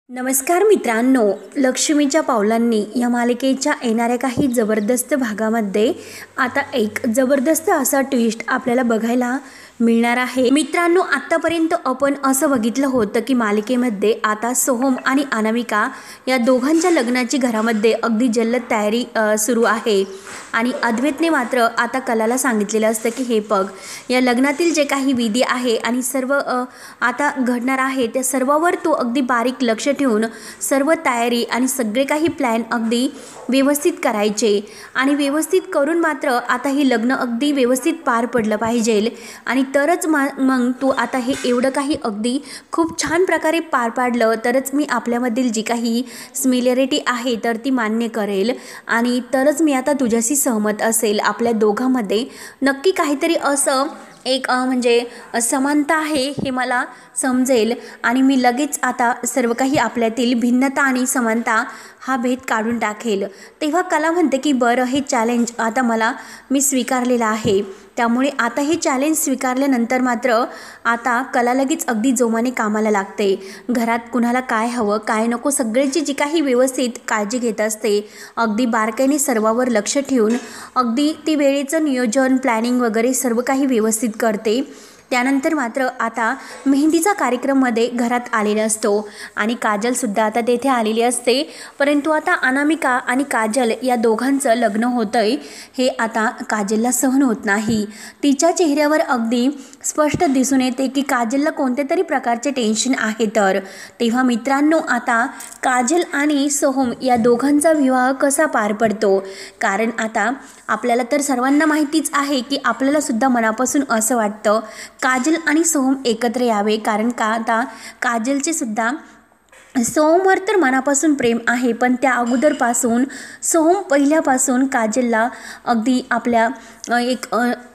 नमस्कार मित्रांनो, लक्ष्मीच्या पावलांनी या मालिकेच्या येणाऱ्या काही जबरदस्त भागामध्ये आता एक जबरदस्त असा ट्विस्ट आपल्याला बघायला मिळणार आहे। मित्रांनो, आतापर्यंत आपण असं बघितलं होतं की मालिकेमध्ये आता सोहम आणि अनामिका या दोघांच्या लग्नाची घरामध्ये अगदी जल्लोष तयारी सुरू आहे आणि अद्वैतने मात्र आता कलाला सांगितलेलं असतं की हे बघ, या लग्नातील जे काही विधी आहे आणि सर्व आता घडणार आहे त्या सर्वावर तू अगदी बारीक लक्ष ठेवून सर्व तयारी आणि सगळे काही प्लॅन अगदी व्यवस्थित करायचे आणि व्यवस्थित करून मात्र आता हे लग्न अगदी व्यवस्थित पार पडलं पाहिजे आणि तरच मग तू आता हे एवढं काही अगदी खूप छान प्रकारे पार पाडलं तरच मी आपल्यामधील जी काही सिमिलॅरिटी आहे तर ती मान्य करेल आणि तरच मी आता तुझ्याशी सहमत असेल। आपल्या दोघांमध्ये नक्की काहीतरी असं एक म्हणजे समानता आहे हे मला समजेल आणि मी लगेच आता सर्व काही आपल्यातील भिन्नता आणि समानता हा भेद काढून टाकेल। तेव्हा कला म्हणते की बरं, हे चॅलेंज आता मी स्वीकारलेलं आहे, त्यामुळे आता हे चॅलेंज स्वीकारल्यानंतर मात्र आता कला लगेच अगदी जोमाने कामाला लागते। घरात कुणाला काय हवं काय नको सगळ्याची जी काही व्यवस्थित काळजी घेत असते, अगदी बारकाईने सर्वावर लक्ष ठेवून अगदी ती वेळेचं नियोजन प्लॅनिंग वगैरे सर्व काही व्यवस्थित करते। त्यानंतर मात्र आता मेहंदीचा कार्यक्रममध्ये घरात आलेला असतो आणि काजलसुद्धा आता तेथे आलेली असते, परंतु आता अनामिका आणि काजल या दोघांचं लग्न होतंय हे आता काजलला सहन होत नाही। तिच्या चेहऱ्यावर अगदी स्पष्ट दिसून येते की काजलला कोणत्या तरी प्रकारचे टेन्शन आहे। तर तेव्हा मित्रांनो, आता काजल आणि सोहम या दोघांचा विवाह कसा पार पडतो, कारण आता आपल्याला तर सर्वांना माहितीच आहे की आपल्याला सुद्धा मनापासून असं वाटतं काजल आणि सोहम एकत्र यावे, कारण का आता काजलचे सुद्धा सोहमवर तर मनापासून प्रेम आहे, पण त्या अगोदरपासून सोहम पहिल्यापासून काजलला अगदी आपल्या एक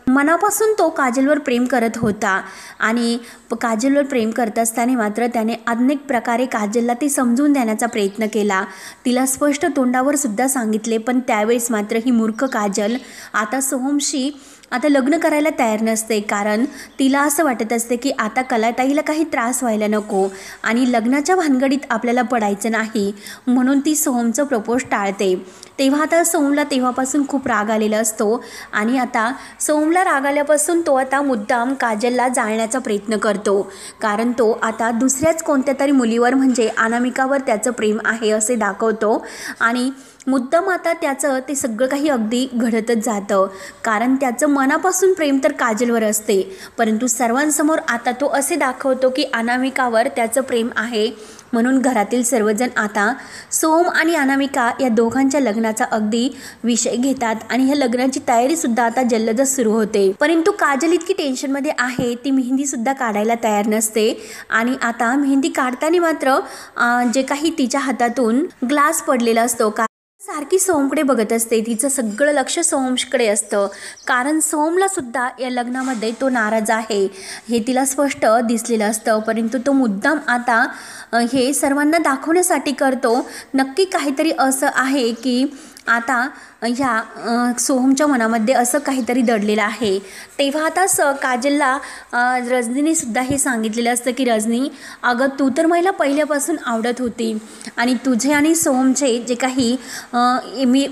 मनापासून तो काजलवर प्रेम करत होता आणि काजलवर प्रेम करत असताना मात्र त्याने अनेक प्रकारे काजलला ती समजून देण्याचा प्रयत्न केला, तिला स्पष्ट तोंडावर सुद्धा सांगितले, पण त्यावेळेस मात्र ही मूर्ख काजल आता सोहमशी आता लग्न करायला तयार नसते, कारण तिला असं वाटत असते की आता कलाताईला काही त्रास व्हायला नको आणि लग्नाच्या भानगडीत आपल्याला पडायचं नाही, म्हणून ती सोहमचं प्रपोज टाळते। तेव्हा आता सोहमला तेव्हापासून खूप राग आलेला असतो आणि आता सोहमला राग आल्यापासून तो आता मुद्दाम काजलला जाळण्याचा प्रयत्न करतो, कारण तो आता दुसऱ्याच कोणत्या तरी मुलीवर म्हणजे अनामिकावर त्याचं प्रेम आहे असे दाखवतो आणि मुद्दाम आता त्याचं ते सगळं काही अगदी घडतच जातं, कारण त्याचं मनापासून प्रेम तर काजलवर असते, परंतु सर्वांसमोर आता तो असे दाखवतो की अनामिकावर त्याचं प्रेम आहे, म्हणून घरातील सर्वजण आता सोहम आणि अनामिका या दोघांच्या लग्नाचा अगदी विषय घेतात आणि ह्या लग्नाची तयारीसुद्धा आता जल्लोषच सुरू होते। परंतु काजल इतकी टेन्शनमध्ये आहे, ती मेहंदीसुद्धा काढायला तयार नसते आणि आता मेहंदी काढताना मात्र जे काही तिच्या हातातून ग्लास पडलेला असतो, सारखी सोहमकडे बघत असते, तिचं सगळं लक्ष सोहमकडे असतं, कारण सोहमला सुद्धा या लग्नामध्ये तो नाराज आहे हे तिला स्पष्ट दिसलेलं असतं, परंतु तो मुद्दाम आता हे सर्वांना दाखवण्यासाठी करतो। नक्की काहीतरी असं आहे की आता ह्या सोहमच्या मनामध्ये असं काहीतरी दडलेलं आहे। तेव्हा आता काजलला रजनीने सुद्धा हे सांगितलेलं असतं की रजनी, अगं तू तर मला पहिल्यापासून आवडत होती आणि तुझे आणि सोहमचे जे काही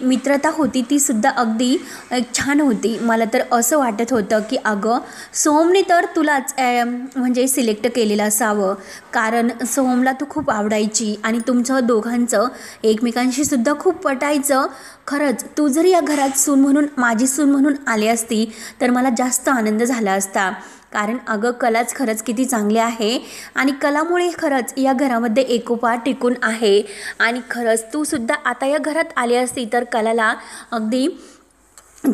मित्रता होती ती सुद्धा अगदी छान होती, मला तर असं वाटत होतं की अगं सोहमने तर तुलाच म्हणजे सिलेक्ट केलेलं असावं, कारण सोहमला तू खूप आवडायची आणि तुमचं दोघांचं एकमेकांशी सुद्धा खूप पटायचं। खरंच तू जर या घरात सून म्हणून माझी सून म्हणून आली असती तर मला जास्त आनंद झाला असता, कारण अगं कलाच खरंच किती चांगली आहे आणि कलामुळे खरंच या घरामध्ये एकोपा टिकून आहे आणि खरंच तू सुद्धा आता या घरात आली असती तर कलाला अगदी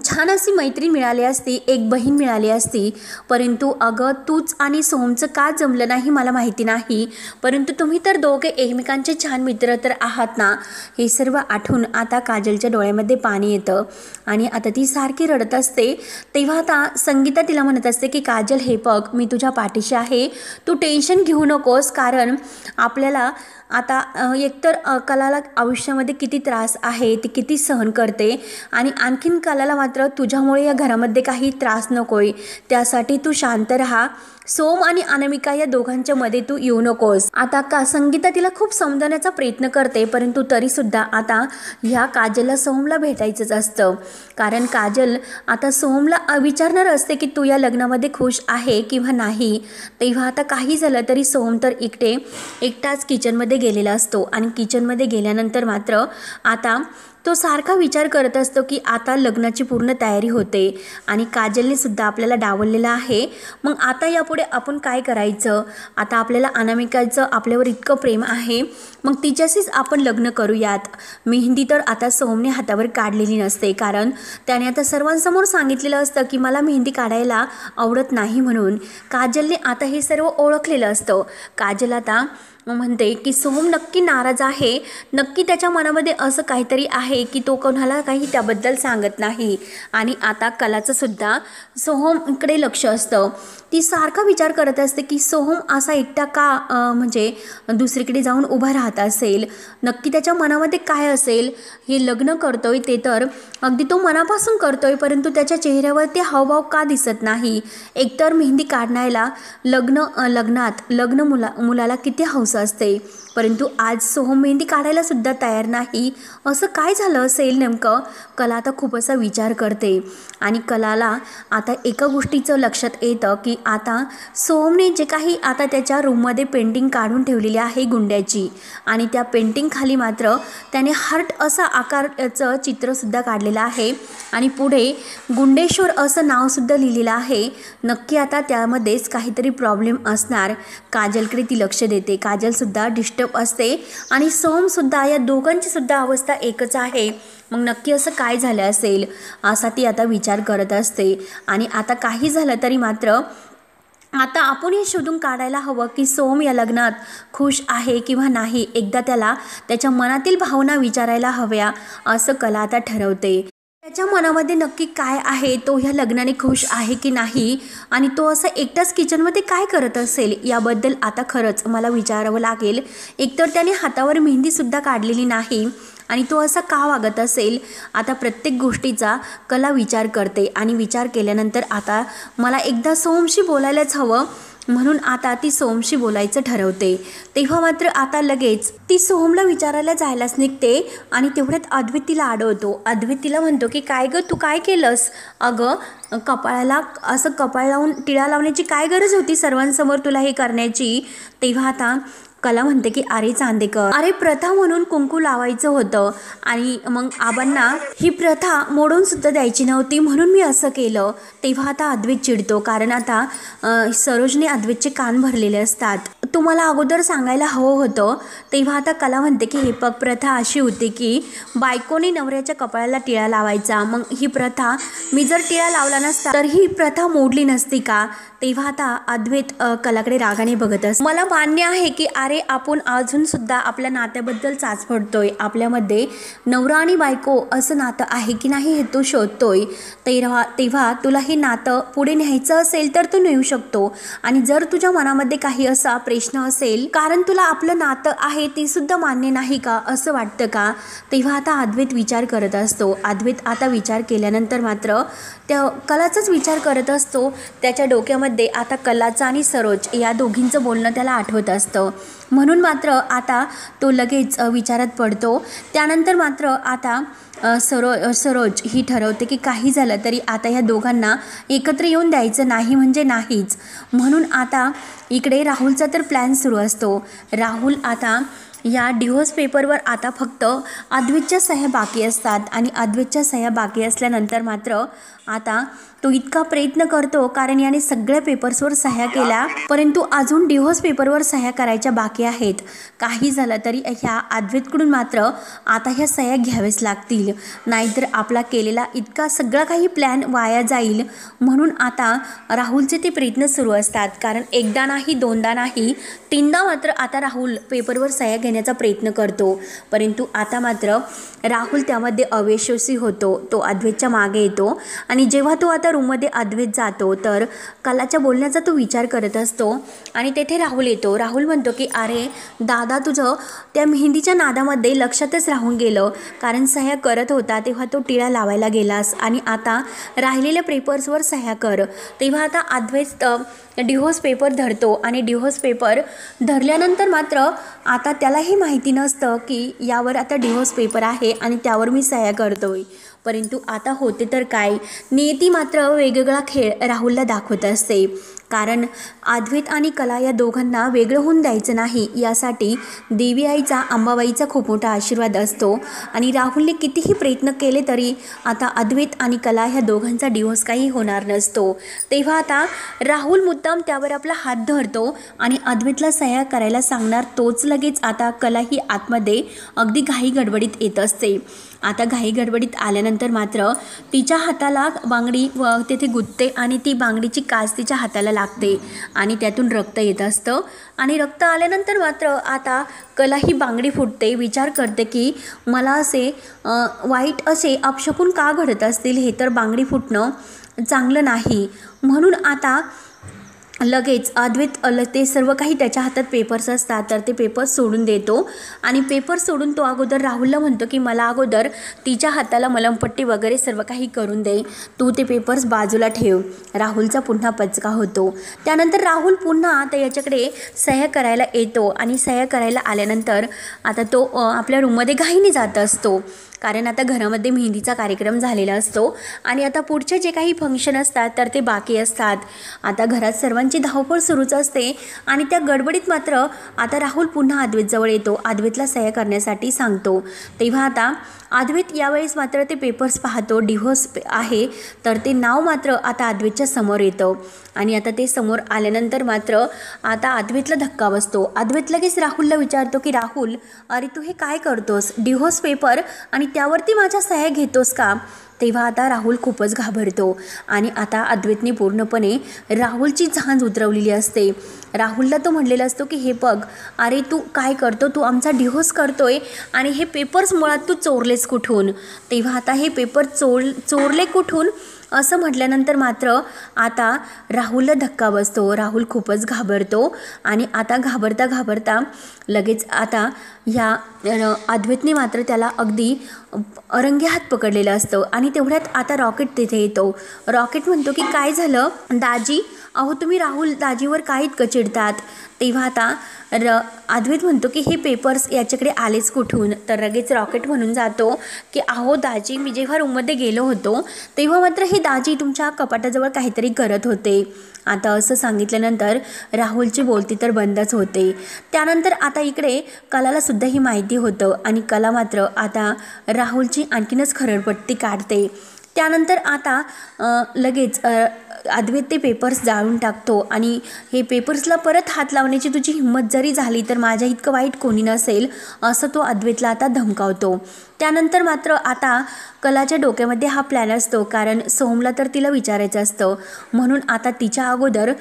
छान अशी मैत्रीण मिळाली असती, एक बहीण मिळाली असती, परंतु अगं तूच आणि सोहमचं का जमलं नाही मला माहिती नाही, परंतु तुम्ही तर दोघे एकमेकांचे छान मित्र तर आहात ना। हे सर्व आठवून आता काजलच्या डोळ्यामध्ये पाणी येतं आणि आता ती सारखी रडत असते। तेव्हा आता संगीता तिला म्हणत असते की काजल, हे बघ मी तुझ्या पाठीशी आहे, तू टेन्शन घेऊ नकोस, कारण आपल्याला आता एकतर कलाला आयुष्यामध्ये किती त्रास आहे, ती किती सहन करते आणि आणखीन कलाला मात्र तुझ्यामुळे या घरामध्ये काही त्रास नकोय, त्यासाठी तू शांत राहा, सोम आणि अनामिका या दोघांच्या मध्ये तू येऊ नकोस. आता संगीता तिला खूप समजवण्याचा प्रयत्न करते, परंतु तरी सुद्धा आता ह्या काजलला सोहमला भेटायचंच असतं. कारण काजल आता सोहमला विचारणार असते की तू या लग्नामध्ये खुश आहे किंवा नाही. तेव्हा आता काही झालं तरी सोहम तर एकटाच किचनमध्ये गेलेला असतो आणि किचनमध्ये गेल्यानंतर मात्र आता तो सारखा विचार करत असतो की आता लग्नाची पूर्ण तयारी होते आणि काजलने सुद्धा आपल्याला डावललेलं आहे. मग आता यापुढे आपण काय करायचं? आता आपल्याला अनामिकाचं आपल्यावर इतकं प्रेम आहे, मग तिच्याशीच आपण लग्न करूयात. मेहंदी तर आता सोहमने हातावर काढलेली नसते, कारण त्याने आता सर्वांसमोर सांगितलेलं असतं की मला मेहंदी काढायला आवडत नाही म्हणून. काजलने आता हे सर्व ओळखलेलं असतं. काजल आता म्हणते की सोहम नक्की नाराज आहे, नक्की त्याच्या मनामध्ये असं काहीतरी आहे की तो कोणाला काही त्याबद्दल सांगत नाही. आणि आता कलाचं सुद्धा सोहमकडे लक्ष असतं. ती सारखा विचार करत असते की सोहम असा एकटा का म्हणजे दुसरीकडे जाऊन उभा राहत असेल, नक्की त्याच्या मनामध्ये काय असेल. हे लग्न करतोय ते तर अगदी तो मनापासून करतोय, परंतु त्याच्या चेहऱ्यावर ते हावभाव का दिसत नाही. एकतर मेहंदी काढण्याला लग्न मुलाला किती हौस असते, परंतु आज सोहम मेहंदी काढायला सुद्धा तयार नाही. असं काय झालं असेल नेमकं? कला आता खूप असा विचार करते आणि कलाला आता एका गोष्टीचं लक्षात येतं की आता सोहमने जे काही आता त्याच्या रूममध्ये पेंटिंग काढून ठेवलेली आहे गुंड्याची, आणि त्या पेंटिंग खाली मात्र त्याने हार्ट असा आकाराचं चित्रसुद्धा काढलेलं आहे आणि पुढे गुंडेश्वर असं नावसुद्धा लिहिलेलं आहे. नक्की आता त्यामध्येच काहीतरी प्रॉब्लेम असणार. काजलकडे ती लक्ष देते. काजलसुद्धा डिस्टर्ब असते आणि सोहमसुद्धा, या दोघांची सुद्धा अवस्था एकच आहे. मग नक्की असं काय झालं असेल असा ती आता विचार करत असते. आणि आता काही झालं तरी मात्र आता आपण हे शोधून काढायला हवं की सोहम या लग्नात खुश आहे किंवा नाही. एकदा त्याला त्याच्या मनातील भावना विचारायला हव्या असं कला आता ठरवते. त्याच्या मनामध्ये नक्की काय आहे, तो ह्या लग्नाने खुश आहे की नाही, आणि तो असं एकटाच किचनमध्ये काय करत असेल याबद्दल आता खरंच मला विचारावं लागेल. एकतर त्याने हातावर मेहंदीसुद्धा काढलेली नाही आणि तो असा का वागत असेल. आता प्रत्येक गोष्टीचा कला विचार करते आणि विचार केल्यानंतर आता मला एकदा सोहमशी बोलायलाच हवं, म्हणून आता ती सोहमशी बोलायचं ठरवते. तेव्हा मात्र आता लगेच ती सोहमला विचारायला जायलाच निघते आणि तेवढ्यात अद्वैत तिला अडवतो. अद्वैत तिला म्हणतो की काय गं, तू काय केलंस? अगं कपाळाला असं कपाळ लावून टिळा लावण्याची काय गरज होती सर्वांसमोर तुला हे करण्याची? तेव्हा आता कला म्हणते की अरे चांदेकर, अरे प्रथा म्हणून कुंकू लावायचं होतं आणि मग आबांना ही प्रथा मोडून सुद्धा द्यायची नव्हती, म्हणून मी असं केलं. तेव्हा आता अद्वैत चिडतो, कारण आता सरोजने अद्वैतचे कान भरलेले असतात. तुम्हाला अगोदर सांगायला हवं होतं. तेव्हा आता कला म्हणते की हे पग प्रथा अशी होती की बायकोने नवऱ्याच्या कपाळाला टिळा लावायचा. मग ही प्रथा मी जर टिळा लावला नसता तर ही प्रथा मोडली नसती का? तेव्हा आता अद्वैत कलाकडे रागाने बघत असतो. मला मान्य आहे की अरे आपण अजून सुद्धा आपल्या नात्याबद्दल चाच पडतोय, आपल्यामध्ये नवरा आणि बायको असं नातं आहे की नाही हे तू शोधतोय. तेव्हा तुला हे नातं पुढे न्यायचं असेल तर तू नेऊ शकतो, आणि जर तुझ्या मनामध्ये काही असा प्रश्न असेल, कारण तुला आपलं नातं आहे ती सुद्धा मान्य नाही का असं वाटतं का? तेव्हा आता अद्वैत विचार करत असतो. अद्वैत आता विचार केल्यानंतर मात्र त्या कलाचाच विचार करत असतो. त्याच्या डोक्यामध्ये आता कलाचा आणि सरोज या दोघींचं बोलणं त्याला आठवत असतं, म्हणून मात्र आता तो लगेच विचारात पडतो. त्यानंतर मात्र आता सरोज ही ठरवते की काही झालं तरी आता ह्या दोघांना एकत्र येऊन द्यायचं नाही म्हणजे नाहीच. म्हणून आता इकडे राहुलचा तर प्लॅन सुरू असतो. राहुल आता या डिव्होर्स पेपरवर आता फक्त अद्वैतच्या सह्या बाकी असतात, आणि अद्वैतच्या सह्या बाकी असल्यानंतर मात्र आता तो इतका प्रयत्न करतो, कारण याने सगळ्या पेपर्सवर सह्या केल्या, परंतु अजून डिव्होर्स पेपरवर सह्या करायच्या बाकी आहेत. काही झालं तरी ह्या अद्वैतकडून मात्र आता ह्या सह्या घ्यावेच लागतील, नाहीतर आपला केलेला इतका सगळा काही प्लॅन वाया जाईल. म्हणून आता राहुलचे ते प्रयत्न सुरू असतात, कारण एकदा नाही दोनदा नाही तीनदा मात्र आता राहुल पेपरवर सह्या घेण्याचा प्रयत्न करतो, परंतु आता मात्र राहुल त्यामध्ये अयशस्वी होतो. तो अद्वैतच्या मागे येतो आणि जेव्हा तो आता आता रूममध्ये अद्वैत जातो तर कलाच्या बोलण्याचा तो विचार करत असतो आणि तेथे राहुल येतो. राहुल म्हणतो की अरे दादा, तुझं त्या मेहंदीच्या नादामध्ये लक्षातच राहून गेलं, कारण सह्या करत होता तेव्हा तो टिळा लावायला गेलास आणि आता राहिलेल्या पेपर्सवर सह्या कर. तेव्हा आता अद्वैत डिव्होर्स पेपर धरतो आणि डिव्होर्स पेपर धरल्यानंतर मात्र आता त्यालाही माहिती नसतं की यावर आता डिव्होर्स पेपर आहे आणि त्यावर मी सह्या करतोय. परंतु आता होते तर काय, नियती मात्र वेगवेगळा खेळ राहुलला दाखवत असते. कारण अद्वैत आणि कला या दोघांना वेगळं होऊन द्यायचं नाही, यासाठी देवी आईचा, अंबाबाईचा खूप मोठा आशीर्वाद असतो. आणि राहुलने कितीही प्रयत्न केले तरी आता अद्वैत आणि कला ह्या दोघांचा डिव्होर्स काही होणार नसतो. तेव्हा आता राहुल मुद्दाम त्यावर आपला हात धरतो आणि अद्वैतला सह्या करायला सांगणार तोच लगेच आता कला ही आतमध्ये अगदी घाई गडबडीत येत असते. आता घाई गडबडीत आल्यानंतर मात्र तिच्या हाताला बांगडी तेथे गुंतते आणि ती बांगडीची काच तिच्या हाताला लागते आणि त्यातून रक्त येत असतं. आणि रक्त आल्यानंतर मात्र आता कला ही बांगडी फुटते. विचार करते की मला असे वाईट असे अपशकुन का घडत असतील, हे तर बांगडी फुटणं चांगलं नाही. म्हणून आता लगेच अद्वैत ते सर्व काही त्याच्या हातात पेपर्स असतात तर ते पेपर्स सोडून देतो आणि पेपर सोडून तो अगोदर राहुलला म्हणतो की मला अगोदर तिच्या हाताला मलमपट्टी वगैरे सर्व काही करून दे, तू ते पेपर्स बाजूला ठेव. राहुलचा पुन्हा पचका होतो. त्यानंतर राहुल पुन्हा आता याच्याकडे सह्या करायला येतो आणि सह्या करायला आल्यानंतर आता तो आपल्या रूममध्ये घाईने जात असतो, कारण आता घरामध्ये मेहंदीचा कार्यक्रम झालेला असतो आणि आता पुढचे जे काही फंक्शन असतात तर ते बाकी असतात. आता घरात सर्वांची धावपळ सुरूच असते आणि त्या गडबडीत मात्र आता राहुल पुन्हा अद्वैतजवळ येतो, अद्वैतला सह्या करण्यासाठी सांगतो. तेव्हा आता अद्वैत यावेळेस मात्र ते पेपर्स पाहतो, डिव्होर्स आहे, तर ते नाव मात्र आता अद्वैतच्या समोर येतं आणि आता ते समोर आल्यानंतर मात्र आता अद्वैतला धक्का बसतो. अद्वैत लगेच राहुलला विचारतो की राहुल, अरे तू हे काय करतोस, डिव्होर्स पेपर आणि त्यावरती माझ्या सह्या घेतोस का? तेव्हा आता राहुल खूपच घाबरतो आणि आता अद्वैतने पूर्णपणे राहुलची झांज उतरवलेली असते. राहुलला तो म्हणलेला असतो की हे बघ, अरे तू काय करतो, तू आमचा डिव्होर्स करतोय आणि हे पेपर्स मुळात तू चोरलेस कुठून? तेव्हा आता हे पेपर चोरले कुठून असं म्हटल्यानंतर मात्र आता राहुलला धक्का बसतो. राहुल खूपच घाबरतो आणि आता घाबरता घाबरता लगेच आता ह्या अद्वैतने मात्र त्याला अगदी रंगेहात पकडलेलं असतं आणि तेवढ्यात आता रॉकेट तिथे येतो. रॉकेट म्हणतो की काय झालं दाजी, अहो तुम्ही राहुल दाजीवर काय इतकं चिडतात? तेव्हा आता अद्वैत म्हणतो की हे पेपर्स याच्याकडे आलेच कुठून? तर लगेच रॉकेट म्हणून जातो की अहो दाजी, मी जेव्हा रूममध्ये गेलो होतो तेव्हा मात्र हे दाजी तुमच्या कपाटाजवळ काहीतरी करत होते. आता असं सांगितल्यानंतर राहुलची बोलती तर बंदच होते. त्यानंतर आता इकडे कलाला सुद्धा ही माहिती होतं आणि कला मात्र आता राहुलची आणखीनच खरडपट्टी काढते. त्यानंतर आता लगेच अद्वैत ते पेपर्स जाळून टाकतो आणि हे पेपर्सला परत हात लावण्याची तुझी हिंमत जरी झाली तर माझ्या इतकं वाईट कोणी नसेल, असं तो अद्वैतला आता धमकावतो. त्यानंतर मात्र आता कलाच्या डोक्यामध्ये हा प्लॅन असतो, कारण सोहमला तर तिला विचारायचं असतं. म्हणून आता तिच्या अगोदर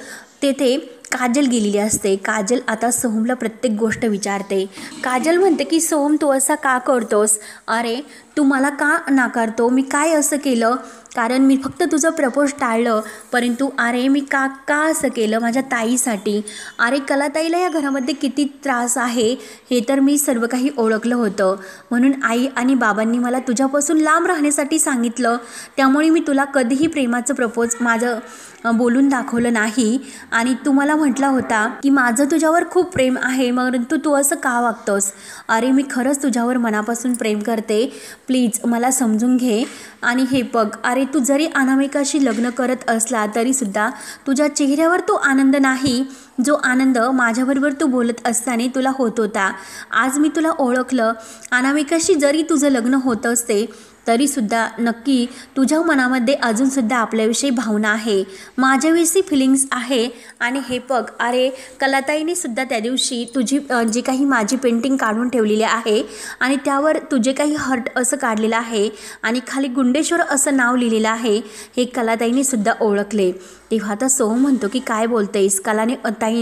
तेथे काजल गेलेली असते. काजल आता सोहमला प्रत्येक गोष्ट विचारते. काजल म्हणते की सोहम, तू असा का करतोस? अरे तू मला का नाकारतो? मी काय असं केलं? कारण मी फक्त तुझं प्रपोज टाळलं, परंतु अरे मी का असं केलं? माझ्या ताईसाठी. अरे कलाताईला या घरामध्ये किती त्रास आहे हे तर मी सर्व काही ओळखलं होतं, म्हणून आई आणि बाबांनी मला तुझ्यापासून लांब राहण्यासाठी सांगितलं. त्यामुळे मी तुला कधीही प्रेमाचं प्रपोज माझं बोलून दाखवलं नाही आणि तू मला म्हटला होता की माझं तुझ्यावर खूप प्रेम आहे, परंतु तू असं का वागतोस? अरे मी खरंच तुझ्यावर मनापासून प्रेम करते, प्लीज मला समजून घे. आणि हे बघ, अरे तू जरी अनामिकाशी लग्न करत असला तरीसुद्धा तुझ्या चेहऱ्यावर तो आनंद नाही जो आनंद माझ्याबरोबर तू बोलत असताना तुला होत होता. आज मी तुला ओळखलं. अनामिकाशी जरी तुझं लग्न होत असते तरीसुद्धा नक्की तुझ्या मनामध्ये अजूनसुद्धा आपल्याविषयी भावना आहे, माझ्याविषयी फिलिंग्स आहे. आणि हे बघ, अरे कलाताईने सुद्धा त्या दिवशी तुझी जी काही माझी पेंटिंग काढून ठेवलेली आहे आणि त्यावर तुझे काही हर्ट असं काढलेलं आहे आणि खाली गुंडेश्वर असं नाव लिहिलेलं आहे, हे कलाताईने सुद्धा ओळखले. तेव्हा आता सोहम म्हणतो की काय बोलतेस? कलाने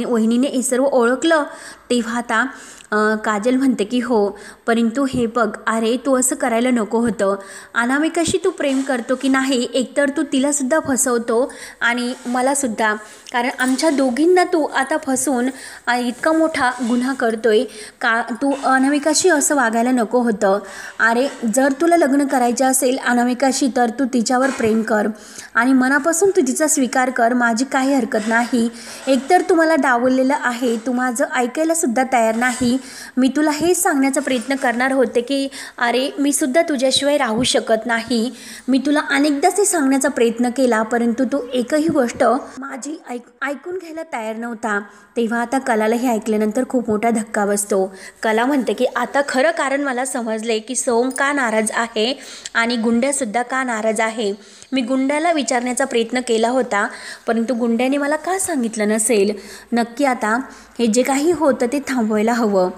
वहिनीने हे सर्व ओळखलं. तेव्हा आता काजल म्हणते की हो, परंतु हे बघ अरे तू असं करायला नको होतं. अनामिकाशी तू प्रेम करतो की नाही, एकतर तू तिलासुद्धा फसवतो आणि मलासुद्धा, कारण आमच्या दोघींना तू आता फसवून इतका मोठा गुन्हा करतोय का. तू अनामिकाशी असं वागायला नको होतं. अरे जर तुला लग्न करायचं असेल अनामिकाशी तर तू तिच्यावर प्रेम कर आणि मनापासून तू तिचा स्वीकार कर, माझी काही हरकत नाही. एकतर तू मला डावललेलं आहे, तू माझं ऐकायलासुद्धा तयार नाही. मी तुला हेच सांगण्याचा प्रयत्न करणार होते की अरे मी सुद्धा तुझ्याशिवाय राहू शकत नाही. मी तुला अनेकदाच हे सांगण्याचा प्रयत्न केला, परंतु तू एकही गोष्ट माझी ऐकून घ्यायला तयार नव्हता. तेव्हा आता कलाला हे ऐकल्यानंतर खूप मोठा धक्का बसतो. कला म्हणते की आता खरं कारण मला समजले की सोहम का नाराज आहे आणि गुंड्यासुद्धा का नाराज आहे. मी गुंड्याला विचारण्याचा प्रयत्न केला होता, परंतु गुंड्याने मला का सांगितलं नसेल. नक्की आता हे जे काही होतं ते थांबवायला हवं.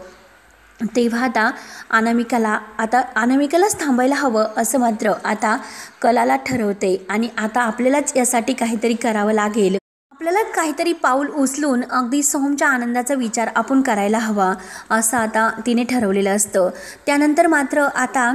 तेव्हा आता अनामिकालाच थांबायला हवं असं मात्र आता कलाला ठरवते आणि आता आपल्यालाच यासाठी काहीतरी करावं लागेल. आपल्याला काहीतरी पाऊल उचलून अगदी सोहमच्या आनंदाचा विचार आपण करायला हवा असं आता तिने ठरवलेलं असतं. त्यानंतर मात्र आता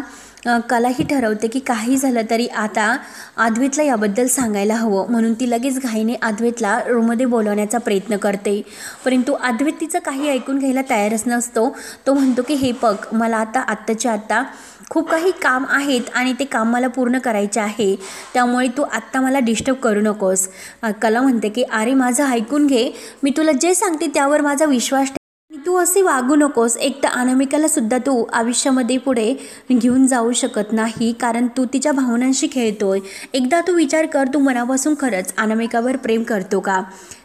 कलाही ठरवते की काही झालं तरी आता अद्वैतला याबद्दल सांगायला हवं, म्हणून ती लगेच घाईने अद्वैतला रूममध्ये बोलवण्याचा प्रयत्न करते. परंतु अद्वैत तिचं काही ऐकून घ्यायला तयारच नसतो. तो म्हणतो की हे बघ मला आत्ताच्या आत्ता खूप काही काम आहेत आणि ते काम मला पूर्ण करायचे आहे, त्यामुळे तू आत्ता मला डिस्टर्ब करू नकोस. कला म्हणते की अरे माझं ऐकून घे, मी तुला जे सांगते त्यावर माझा विश्वास ठेव. तू असे वागू नकोस. एक तर अनामिकाला सुद्धा तू आयुष्यामध्ये पुढे घेऊन जाऊ शकत नाही, कारण तू तिच्या भावनांशी खेळतोय. एकदा तू विचार कर, तू मनापासून खरंच अनामिकावर प्रेम करतो का.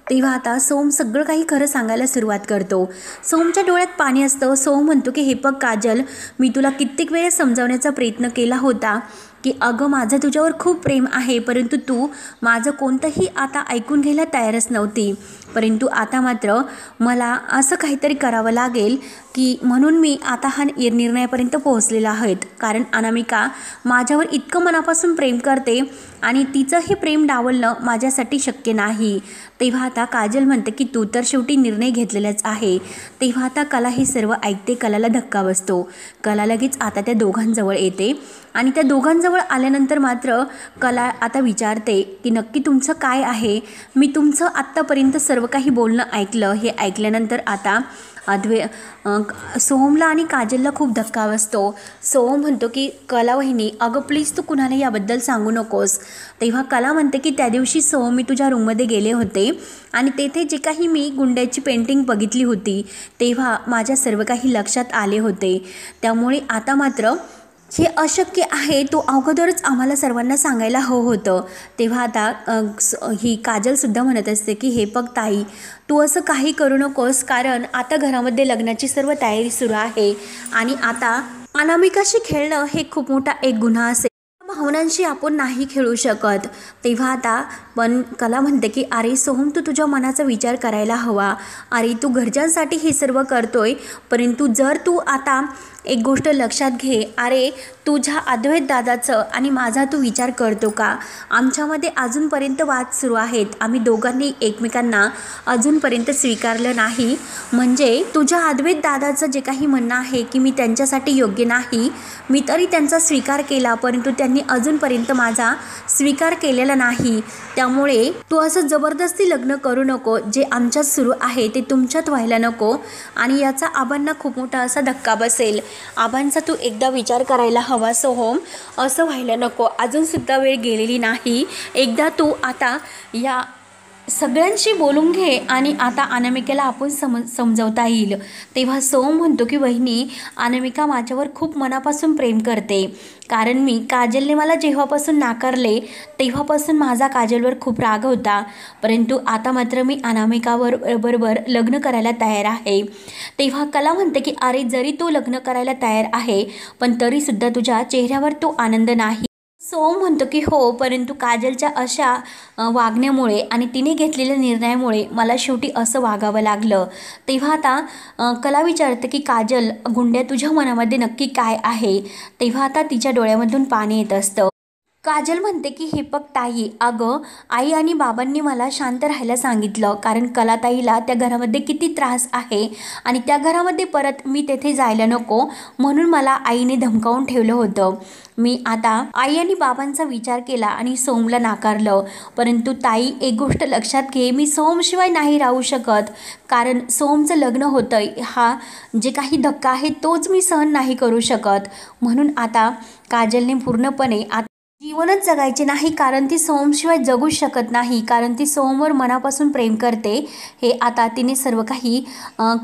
तेव्हा आता सोहम सगळं काही खरं सांगायला सुरुवात करतो. सोहमच्या डोळ्यात पाणी असतं. सोहम म्हणतो की हे बघ काजल, मी तुला कित्येक वेळेस समजावण्याचा प्रयत्न केला होता की अगं माझं तुझ्यावर खूप प्रेम आहे, परंतु तू माझं कोणतंही आता ऐकून घ्यायला तयारच नव्हती. परंतु आता मात्र मला असं काहीतरी करावं लागेल की म्हणून मी आता हा निर्णयापर्यंत पोहोचलेला आहे. कारण अनामिका माझ्यावर इतकं मनापासून प्रेम करते आणि तिचं हे प्रेम डावलणं माझ्यासाठी शक्य नाही. तेव्हा आता काजल म्हणते की तू तर शेवटी निर्णय घेतलेलाच आहे. तेव्हा आता कला हे सर्व ऐकते. कलाला धक्का बसतो. कला लगेच आता त्या दोघांजवळ येते आणि त्या दोघांजवळ आल्यानंतर मात्र कला आता विचारते की नक्की तुमचं काय आहे. मी तुमचं आत्तापर्यंत सर्व काही बोलणं ऐकलं. हे ऐकल्यानंतर आता सोहमला आणि काजलला खूप धक्का बसतो. सोहम म्हणतो की कला वहिनी अगं प्लीज तू कुणाला याबद्दल सांगू नकोस. तेव्हा कला म्हणते की त्या दिवशी सोहम मी तुझ्या रूममध्ये गेले होते आणि तेथे जे काही मी गुंड्याची पेंटिंग बघितली होती तेव्हा माझ्या सर्व काही लक्षात आले होते. त्यामुळे आता मात्र हे अशक्य आहे, तो अगोदरच आम्हाला सर्वांना सांगायला हवं होतं. तेव्हा आता ही काजलसुद्धा म्हणत असते की हे बघ ताई, तू असं काही करू नकोस, कारण आता घरामध्ये लग्नाची सर्व तयारी सुरू आहे आणि आता अनामिकाशी खेळणं हे खूप मोठा एक गुन्हा असेल. भावनांशी आपण नाही खेळू शकत. तेव्हा आता पण कला म्हणते की अरे सोहम तू तुझ्या मनाचा विचार करायला हवा. अरे तू घरच्यांसाठी हे सर्व करतोय, परंतु जर तू आता एक गोष्ट लक्षात घे, अरे तुझ्या अद्वैत दादाचं आणि माझा तू विचार करतो का. आमच्यामध्ये अजूनपर्यंत वाद सुरू आहेत. आम्ही दोघांनी एकमेकांना अजूनपर्यंत स्वीकारलं नाही. म्हणजे तुझ्या अद्वैत दादाचं जे काही म्हणणं आहे की मी त्यांच्यासाठी योग्य नाही, मी तरी त्यांचा स्वीकार केला, परंतु त्यांनी अजूनपर्यंत माझा स्वीकार केलेला नाही. त्यामुळे तू असं जबरदस्ती लग्न करू नको. जे आमच्यात सुरू आहे ते तुमच्यात व्हायला नको आणि याचा आबांना खूप मोठा असा धक्का बसेल. आबांचा तू एकदा विचार करायला हवा सोहम, असं व्हायला नको. अजूनसुद्धा वेळ गेलेली नाही. एकदा तू आता या सगळ्यांशी बोलून घे आणि आता अनामिकेला आपण समजवता येईल. तेव्हा सोहम म्हणतो की वहिनी अनामिका माझ्यावर खूप मनापासून प्रेम करते, कारण मी काजलने मला जेव्हापासून नाकारले तेव्हापासून माझा काजलवर खूप राग होता, परंतु आता मात्र मी बरोबर लग्न करायला तयार आहे. तेव्हा कला म्हणते की अरे जरी तू लग्न करायला तयार आहे पण तरीसुद्धा तुझ्या चेहऱ्यावर तो आनंद नाही. सोहम म्हणतो की हो, परंतु काजलच्या अशा वागण्यामुळे आणि तिने घेतलेल्या निर्णयामुळे मला शेवटी असं वागावं लागलं. तेव्हा आता कला विचारते की काजल गुंड्या तुझ्या मनामध्ये नक्की काय आहे. तेव्हा आता तिच्या डोळ्यामधून पाणी येत असतं. काजल म्हणते की हे बघ ताई, अगं आई आणि बाबांनी मला शांत राहायला सांगितलं, कारण कलाताईला त्या घरामध्ये किती त्रास आहे आणि त्या घरामध्ये परत मी तेथे जायला नको म्हणून मला आईने धमकावून ठेवलं होतं. मी आता आई आणि बाबांचा विचार केला आणि सोमला नाकारलं. परंतु ताई, एक गोष्ट लक्षात घे, मी सोमशिवाय नाही राहू शकत, कारण सोमचं लग्न होतंय, हा जे काही धक्का आहे तोच मी सहन नाही करू शकत. म्हणून आता काजलने पूर्णपणे जीवनच जगायचे नाही, कारण ती सोमशिवाय जगूच शकत नाही, कारण ती सोमवर मनापासून प्रेम करते. हे आता तिने सर्व काही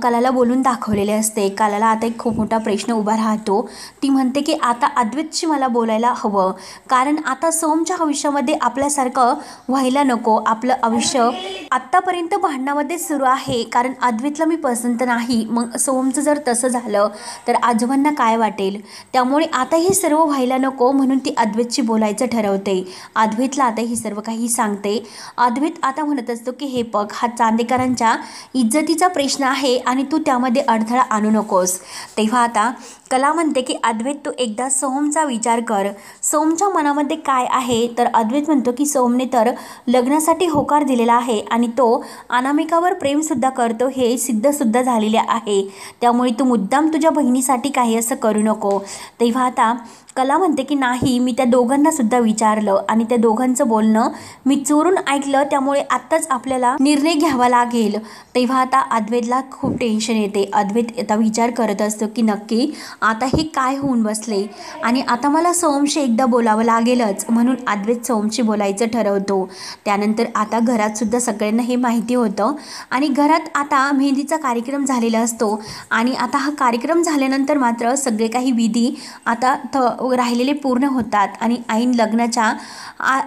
कलाला बोलून दाखवलेले असते. कलाला आता एक खूप मोठा प्रश्न उभा राहतो. ती म्हणते की आता अद्वैतशी मला बोलायला हवं, कारण आता सोमच्या आयुष्यामध्ये आपल्यासारखं व्हायला नको. आपलं आयुष्य आत्तापर्यंत भांडणामध्ये सुरू आहे, कारण अद्वैतला मी पसंत नाही. मग सोमचं जर तसं झालं तर आजोबांना काय वाटेल, त्यामुळे आता हे सर्व व्हायला नको म्हणून ती अद्वैतशी बोलायचं ठरवते. अद्वैतला आता हे सर्व काही सांगते. अद्वैत आता म्हणत असतो की हे बघ, हा चांदेकरांच्या इज्जतीचा प्रश्न आहे आणि तू त्यामध्ये अडथळा आणू नकोस. तेव्हा आता कला म्हणते की अद्वैत, तू एकदा सोमचा विचार कर, सोमच्या मनामध्ये काय आहे. तर अद्वैत म्हणतो की सोमने तर लग्नासाठी होकार दिलेला आहे आणि तो अनामिकावर प्रेमसुद्धा करतो, हे सिद्धसुद्धा झालेले आहे. त्यामुळे तू मुद्दाम तुझ्या बहिणीसाठी काही असं करू नको. तेव्हा आता कला म्हणते की नाही, मी त्या दोघांना सुद्धा विचारलं आणि त्या दोघांचं बोलणं मी चोरून ऐकलं, त्यामुळे आत्ताच आपल्याला निर्णय घ्यावा लागेल. तेव्हा आता अद्वैतला खूप टेन्शन येते. अद्वैत आता विचार करत असतो की नक्की आता हे काय होऊन बसले आणि आता मला सोमशी एकदा बोलावं लागेलच. म्हणून अद्वैत सोमशी बोलायचं ठरवतो. त्यानंतर आता घरात सुद्धा सगळ्यांना हे माहिती होतं आणि घरात आता मेहंदीचा कार्यक्रम झालेला असतो आणि आता हा कार्यक्रम झाल्यानंतर मात्र सगळे काही विधी आता राहिलेले पूर्ण होतात आणि ऐन लग्नाच्या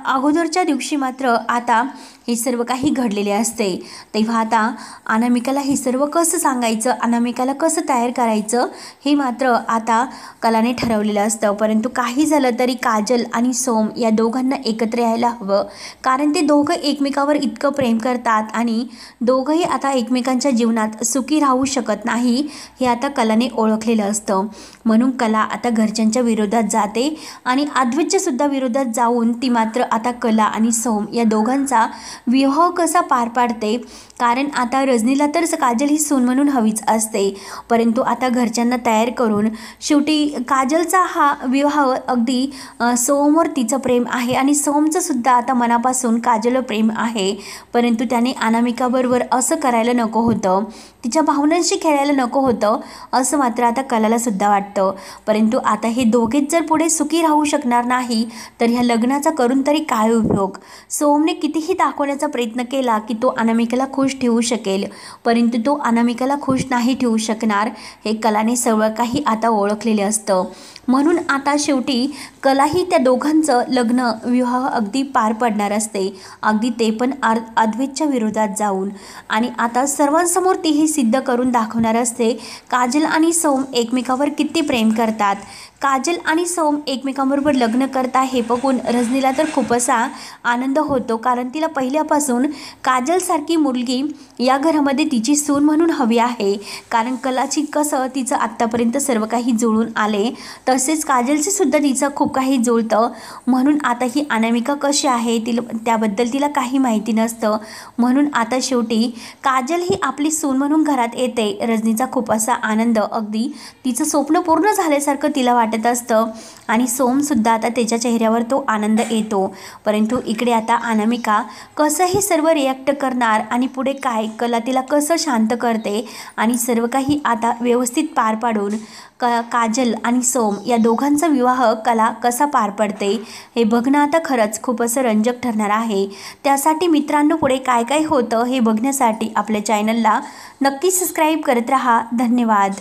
अगोदरच्या दिवशी मात्र आता हे सर्व काही घडलेले असते. तेव्हा आता अनामिकाला हे सर्व कसं सांगायचं, अनामिकाला कसं तयार करायचं, हे मात्र आता कलाने ठरवलेलं असतं. परंतु काही झालं तरी काजल आणि सोम या दोघांना एकत्र यायला हवं, कारण ते दोघं एकमेकावर इतकं प्रेम करतात आणि दोघंही आता एकमेकांच्या जीवनात सुखी राहू शकत नाही, हे आता कलाने ओळखलेलं असतं. म्हणून कला आता घरच्यांच्या विरोधात जाते आणि अद्वैतच्या सुद्धा विरोधात जाऊन ती मात्र आता कला आणि सोम या दोघांचा विवाह कसा पार पाडते. कारण आता रजनीला तर काजल ही सून म्हणून हवीच असते, परंतु आता घरच्यांना तयार करून शेवटी काजलचा हा विवाह अगदी सोमवर तिचं प्रेम आहे आणि सोमचं सुद्धा आता मनापासून काजलवर प्रेम आहे. परंतु त्याने अनामिकाबरोबर असं करायला नको होतं, तिच्या भावनांशी खेळायला नको होतं, असं मात्र आता कलाला सुद्धा वाटतं. परंतु आता हे दोघेच जर पुढे सुखी राहू शकणार नाही तर ह्या लग्नाचा करून तरी काय उपयोग. सोमने कितीही दाखवण्याचा प्रयत्न केला की तो अनामिकाला खुश ठेवू शकेल, परंतु तो अनामिकाला खुश नाही ठेवू शकणार, हे कलाने सगळं काही आता ओळखलेले असतं. म्हणून आता शेवटी कलाही त्या दोघांचं लग्न विवाह अगदी पार पडणार असते, अगदी ते पण अद्वैतच्या विरोधात जाऊन. आणि आता सर्वांसमोर ती हे सिद्ध करून दाखवणार असते काजल आणि सोम एकमेकावर किती प्रेम करतात. काजल आणि सोम एकमेकांबरोबर लग्न करता हे बघून रजनीला तर खूप असा आनंद होतो, कारण तिला पहिल्यापासून काजलसारखी मुलगी या घरामध्ये तिची सून म्हणून हवी आहे. कारण कलाची कसं तिचं आत्तापर्यंत सर्व काही जुळून आले, तसेच काजलचे सुद्धा तिचं खूप काही जुळतं. म्हणून आता ही अनामिका कशी आहे त्याबद्दल तिला काही माहिती नसतं. म्हणून आता शेवटी काजल ही आपली सून म्हणून घरात येते. रजनीचा खूप असा आनंद, अगदी तिचं स्वप्न पूर्ण झाल्यासारखं तिला वाटत असतं आणि सोमसुद्धा आता त्याच्या चेहऱ्यावर तो आनंद येतो. परंतु इकडे आता अनामिका कसं हे सर्व रिॲक्ट करणार आणि पुढे काय, कला तिला कसं शांत करते आणि सर्व काही आता व्यवस्थित पार पाडून काजल आणि सोम या दोघांचा विवाह कला कसा पार पडते, हे बघणं आता खरंच खूप असं रंजक ठरणार आहे. त्यासाठी मित्रांनो, पुढे काय काय होतं हे बघण्यासाठी आपल्या चॅनलला नक्की सबस्क्राईब करत राहा. धन्यवाद.